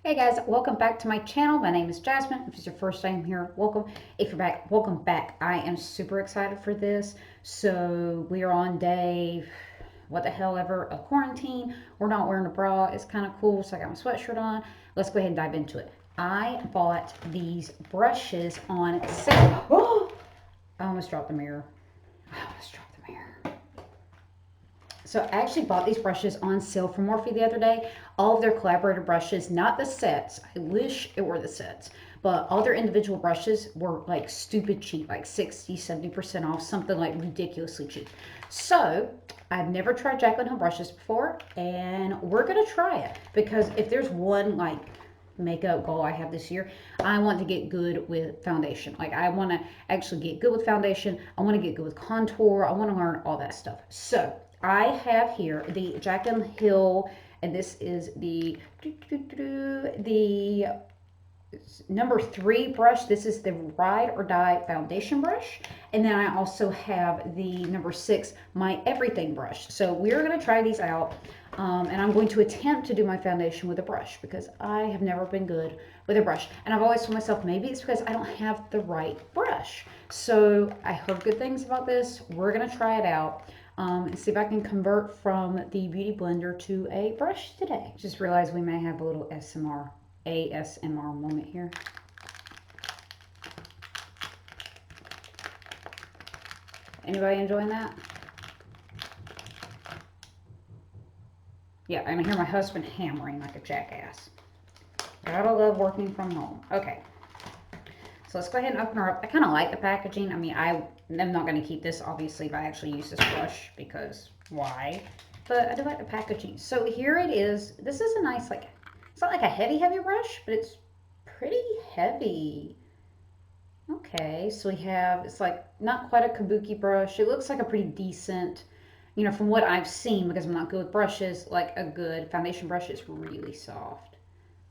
Hey guys, welcome back to my channel. My name is Jasmine. If it's your first time here, welcome. If you're back, welcome back. I am super excited for this. So we are on day, what the hell ever, of quarantine. We're not wearing a bra. It's kind of cool. So I got my sweatshirt on. Let's go ahead and dive into it. I bought these brushes on sale. Oh, I almost dropped the mirror. I almost dropped the mirror. So I actually bought these brushes on sale from Morphe the other day. All of their collaborator brushes, not the sets. I wish it were the sets. But all their individual brushes were like stupid cheap, like 60, 70% off, something like ridiculously cheap. So I've never tried Jaclyn Hill brushes before, and we're gonna try it because if there's one like makeup goal I have this year, I want to get good with foundation. Like I want to actually get good with foundation. I want to get good with contour. I want to learn all that stuff. So I have here the Jaclyn Hill, and this is the number 3 brush. This is the Ride or Die foundation brush. And then I also have the number 6, my everything brush. So we're going to try these out. And I'm going to attempt to do my foundation with a brush because I have never been good with a brush. And I've always told myself maybe it's because I don't have the right brush. So I heard good things about this. We're going to try it out. And see if I can convert from the Beauty Blender to a brush today. Just realized we may have a little ASMR moment here. Anybody enjoying that? Yeah, I can hear my husband hammering like a jackass. Gotta love working from home. Okay, so let's go ahead and open her up. I kind of like the packaging. I mean, I'm not going to keep this, obviously, if I actually use this brush, because why? But I do like the packaging. So here it is. This is a nice, like, it's not like a heavy brush, but it's pretty heavy. Okay, so we have, it's like not quite a kabuki brush. It looks like a pretty decent, from what I've seen, because I'm not good with brushes, like a good foundation brush. It's really soft.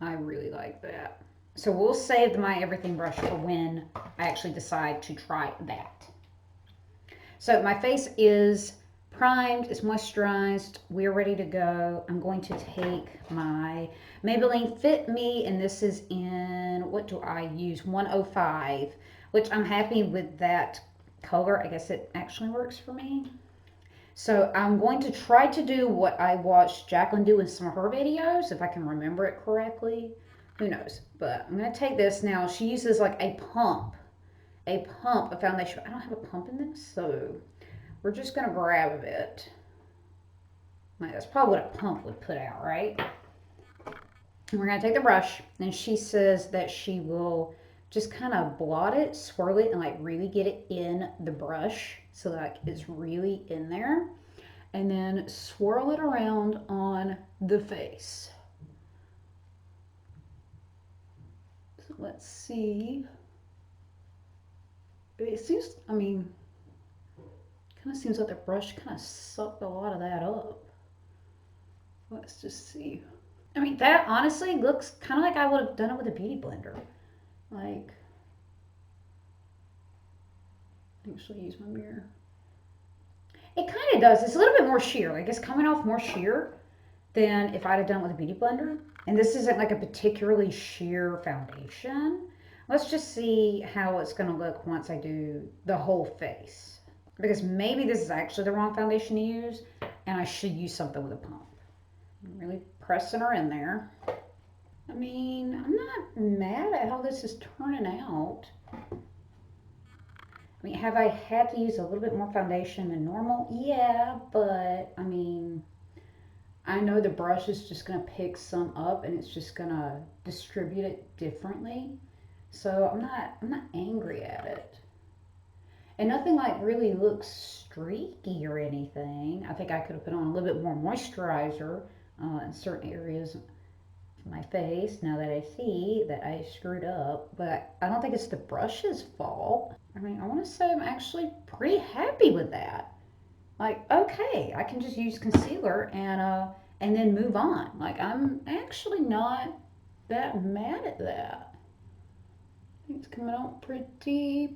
I really like that. So we'll save my everything brush for when I actually decide to try that. So my face is primed, it's moisturized, we're ready to go. I'm going to take my Maybelline Fit Me, and this is in, what do I use? 105, which I'm happy with that color. I guess it actually works for me. So I'm going to try to do what I watched Jaclyn do in some of her videos, if I can remember it correctly. Who knows? But I'm going to take this now. She uses like a pump of foundation. I don't have a pump in this, so we're just going to grab a bit. Like, that's probably what a pump would put out, right? And we're going to take the brush, and she says that she will just kind of blot it, swirl it, and like really get it in the brush so that it's really in there. And then swirl it around on the face. So let's see. It seems, I mean, kind of seems like the brush kind of sucked a lot of that up. Let's just see. I mean, that honestly looks kind of like I would have done it with a beauty blender. Like, actually use my mirror. It kind of does. It's a little bit more sheer. Like, it's coming off more sheer than if I'd have done it with a beauty blender. And this isn't like a particularly sheer foundation. Let's just see how it's going to look once I do the whole face. Because maybe this is actually the wrong foundation to use, and I should use something with a pump. I'm really pressing her in there. I mean, I'm not mad at how this is turning out. I mean, have I had to use a little bit more foundation than normal? Yeah, but I mean, I know the brush is just going to pick some up and it's just going to distribute it differently. So I'm not angry at it. And nothing like really looks streaky or anything. I think I could have put on a little bit more moisturizer in certain areas of my face now that I see that I screwed up. But I don't think it's the brush's fault. I mean, I want to say I'm actually pretty happy with that. Like, okay, I can just use concealer and then move on. Like, I'm actually not that mad at that. It's coming out pretty.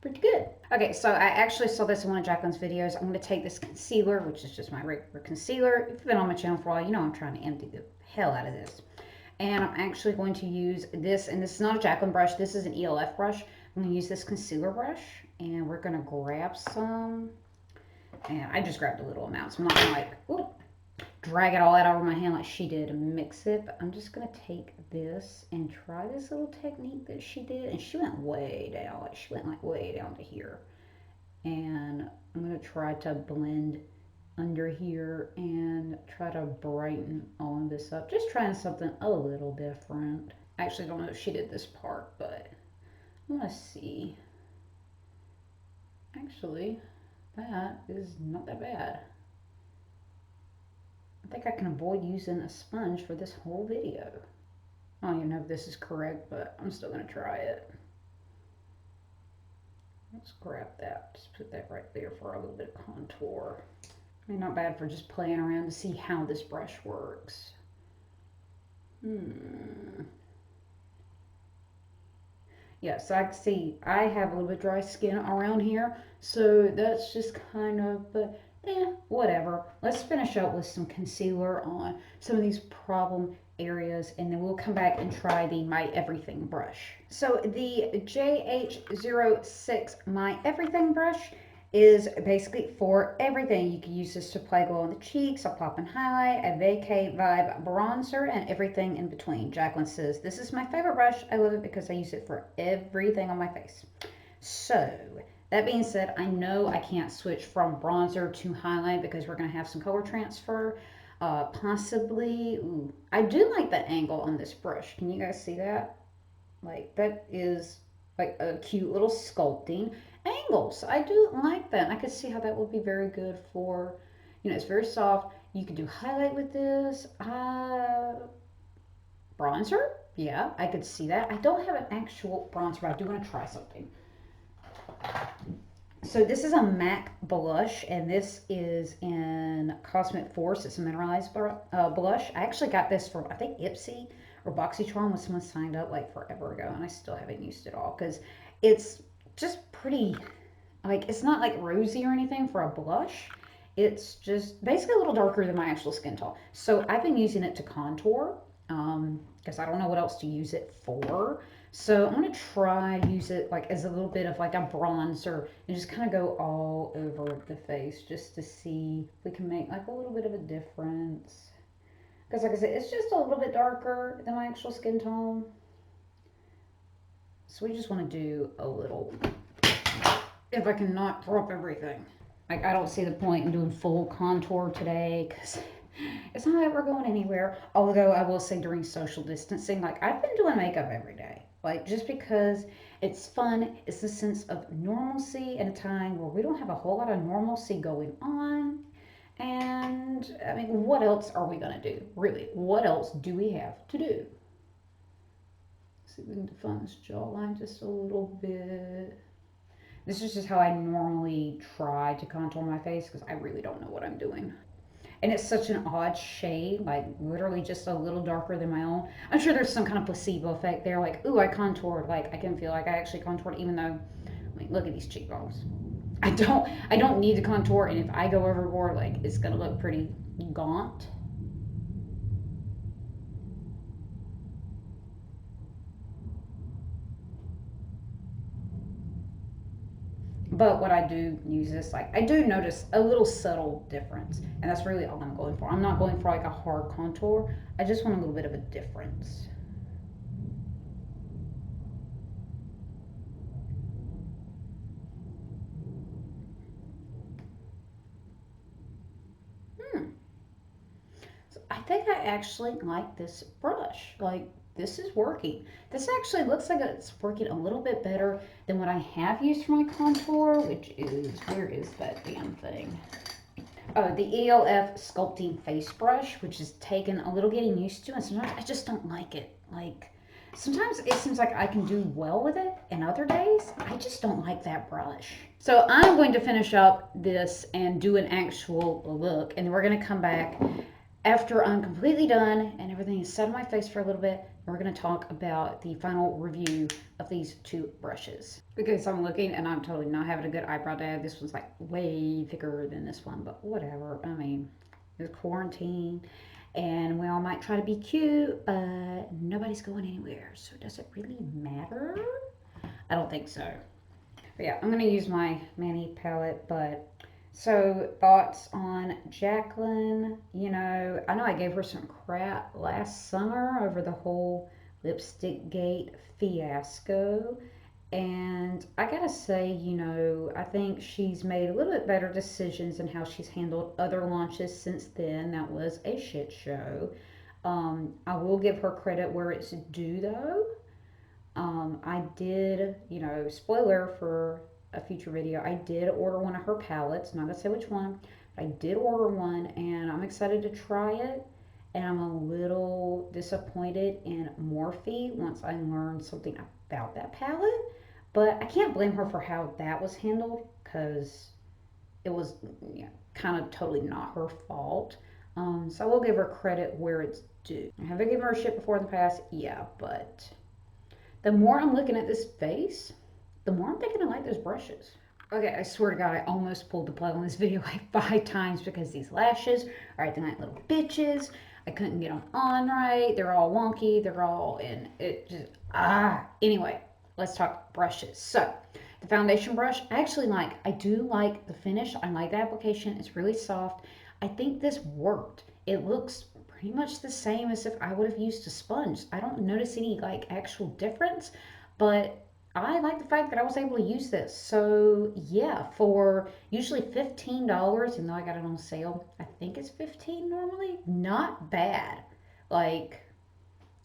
pretty good. Okay, so I actually saw this in one of Jaclyn's videos. I'm going to take this concealer, which is just my regular concealer. If you've been on my channel for a while, you know I'm trying to empty the hell out of this. And I'm actually going to use this, and this is not a Jaclyn brush, this is an ELF brush. I'm going to use this concealer brush, and we're going to grab some, and I just grabbed a little amount, so I'm not going to like, ooh, drag it all out over my hand like she did and mix it, but I'm just going to take this and try this little technique that she did, and she went way down, like she went like way down to here, and I'm going to try to blend under here and try to brighten all of this up. Just trying something a little different. I actually don't know if she did this part, but I want to see. Actually, that is not that bad. I think I can avoid using a sponge for this whole video. I don't even know if this is correct, but I'm still going to try it. Let's grab that. Just put that right there for a little bit of contour. I mean, not bad for just playing around to see how this brush works. Yeah, so I can see I have a little bit dry skin around here, so that's just kind of, but whatever. Let's finish up with some concealer on some of these problem areas, and then we'll come back and try the My Everything brush. So the JH06 My Everything brush is basically for everything. You can use this to apply glow on the cheeks, a pop and highlight, a vacay vibe bronzer, and everything in between. Jaclyn says, this is my favorite brush. I love it because I use it for everything on my face. So, that being said, I know I can't switch from bronzer to highlight because we're going to have some color transfer. Possibly, ooh, I do like the angle on this brush. Can you guys see that? Like, that is like a cute little sculpting angles. I do like that. I could see how that would be very good for, you know, it's very soft. You could do highlight with this. Bronzer? Yeah, I could see that. I don't have an actual bronzer, but I do want to try something. So this is a MAC blush, and this is in Cosmic Force. It's a mineralized blush. I actually got this from, I think, Ipsy or BoxyCharm when someone signed up like forever ago, and I still haven't used it all because it's just pretty, like, it's not like rosy or anything for a blush. It's just basically a little darker than my actual skin tone. So I've been using it to contour because I don't know what else to use it for. So I'm going to try use it like as a little bit of like a bronzer and just kind of go all over the face just to see if we can make like a little bit of a difference. Because like I said, it's just a little bit darker than my actual skin tone. So we just want to do a little, if I can not drop everything. Like, I don't see the point in doing full contour today because it's not like we're going anywhere. Although I will say during social distancing, like, I've been doing makeup every day. Like, just because it's fun, it's a sense of normalcy in a time where we don't have a whole lot of normalcy going on. And, I mean, what else are we going to do? Really, what else do we have to do? Let's see if we can define this jawline just a little bit. This is just how I normally try to contour my face because I really don't know what I'm doing. And it's such an odd shade, like literally just a little darker than my own. I'm sure there's some kind of placebo effect there, like, ooh, I contoured. Like, I can feel like I actually contoured even though, I mean, look at these cheekbones. I don't need to contour, and if I go overboard, like, it's gonna look pretty gaunt. But what I do use this, like, I do notice a little subtle difference, and that's really all I'm going for. I'm not going for like a hard contour. I just want a little bit of a difference. So I think I actually like this brush. Like, this is working. This actually looks like it's working a little bit better than what I have used for my contour, which is, where is that damn thing? Oh, the ELF Sculpting Face Brush, which is taken a little getting used to, and sometimes I just don't like it. Like, sometimes it seems like I can do well with it, and other days, I just don't like that brush. So I'm going to finish up this and do an actual look, and then we're going to come back After I'm completely done and everything is set on my face for a little bit, we're going to talk about the final review of these two brushes. Because I'm looking and I'm totally not having a good eyebrow day. This one's like way thicker than this one, but whatever. I mean, it's quarantine and we all might try to be cute, but nobody's going anywhere. So does it really matter? I don't think so. But yeah, I'm going to use my Mani palette, but so thoughts on Jaclyn? I know I gave her some crap last summer over the whole lipstick gate fiasco. And I gotta say, I think she's made a little bit better decisions in how she's handled other launches since then. That was a shit show. I will give her credit where it's due, though. I did, spoiler for a future video, I did order one of her palettes. Not gonna say which one, but I did order one and I'm excited to try it. And I'm a little disappointed in Morphe once I learned something about that palette. But I can't blame her for how that was handled because it was kind of totally not her fault. So I will give her credit where it's due. Have I given her shit before in the past? Yeah, but the more I'm looking at this face, the more I'm thinking I like those brushes. Okay, I swear to God, I almost pulled the plug on this video like 5 times because these lashes are acting like little bitches. I couldn't get them on right. They're all wonky. They're all in it. Just Anyway, let's talk brushes. So the foundation brush, I actually like. I do like the finish. I like the application. It's really soft. I think this worked. It looks pretty much the same as if I would have used a sponge. I don't notice any like actual difference, but I like the fact that I was able to use this. So yeah, for usually $15, even though I got it on sale, I think it's 15 normally. Not bad. Like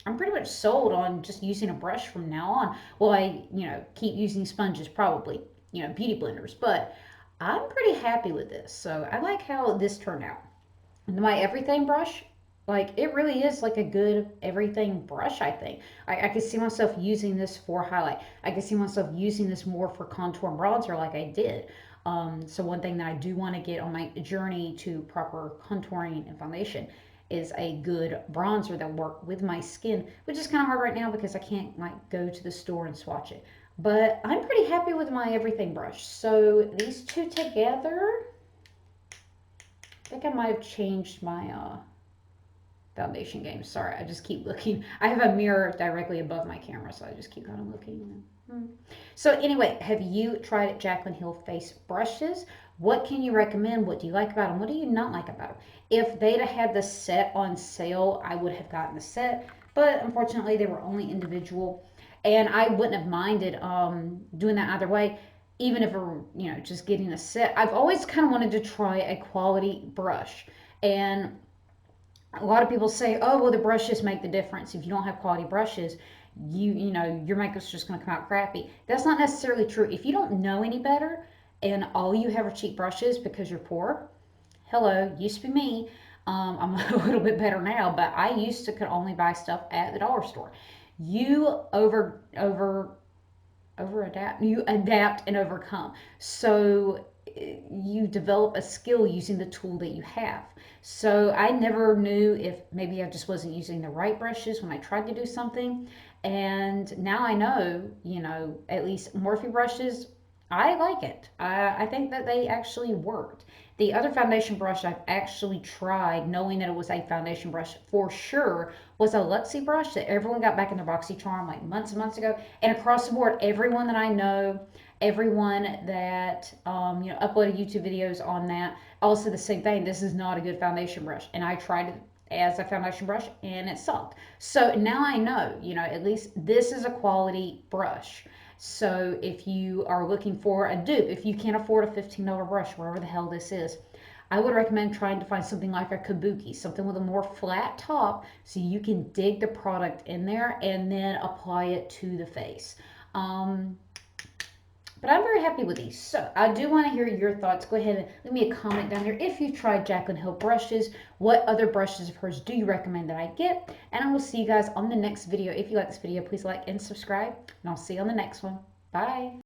I'm pretty much sold on just using a brush from now on. Well, I, keep using sponges probably, beauty blenders, but I'm pretty happy with this. So I like how this turned out. And my everything brush, like it really is like a good everything brush, I think. I could see myself using this for highlight. I could see myself using this more for contour and bronzer like I did. So one thing that I do want to get on my journey to proper contouring and foundation is a good bronzer that work with my skin, which is kind of hard right now because I can't like go to the store and swatch it. But I'm pretty happy with my everything brush. So these two together, I think I might have changed my foundation game. Sorry, I just keep looking. I have a mirror directly above my camera, so I just keep kind of looking. So anyway, have you tried Jaclyn Hill face brushes? What can you recommend? What do you like about them? What do you not like about them? If they'd have had the set on sale, I would have gotten the set, but unfortunately they were only individual, and I wouldn't have minded doing that either way. Even if we're, just getting a set, I've always kind of wanted to try a quality brush, and a lot of people say, oh, well, the brushes make the difference. If you don't have quality brushes, your makeup's just going to come out crappy. That's not necessarily true. If you don't know any better and all you have are cheap brushes because you're poor, hello, used to be me. I'm a little bit better now, but I used to could only buy stuff at the dollar store. You you adapt and overcome. So you develop a skill using the tool that you have. So I never knew if maybe I just wasn't using the right brushes when I tried to do something. And now I know, at least Morphe brushes, I like it. I think that they actually worked. The other foundation brush I've actually tried, knowing that it was a foundation brush for sure, was a Luxie brush that everyone got back in their BoxyCharm like months and months ago. And across the board, everyone that I know, everyone that uploaded YouTube videos on that, all said the same thing. This is not a good foundation brush, and I tried it as a foundation brush and it sucked. So now I know, at least this is a quality brush. So if you are looking for a dupe, if you can't afford a $15 brush, wherever the hell this is, I would recommend trying to find something like a kabuki, something with a more flat top so you can dig the product in there and then apply it to the face. But I'm very happy with these. So I do want to hear your thoughts. Go ahead and leave me a comment down there if you've tried Jaclyn Hill brushes. What other brushes of hers do you recommend that I get? And I will see you guys on the next video. If you like this video, please like and subscribe. And I'll see you on the next one. Bye.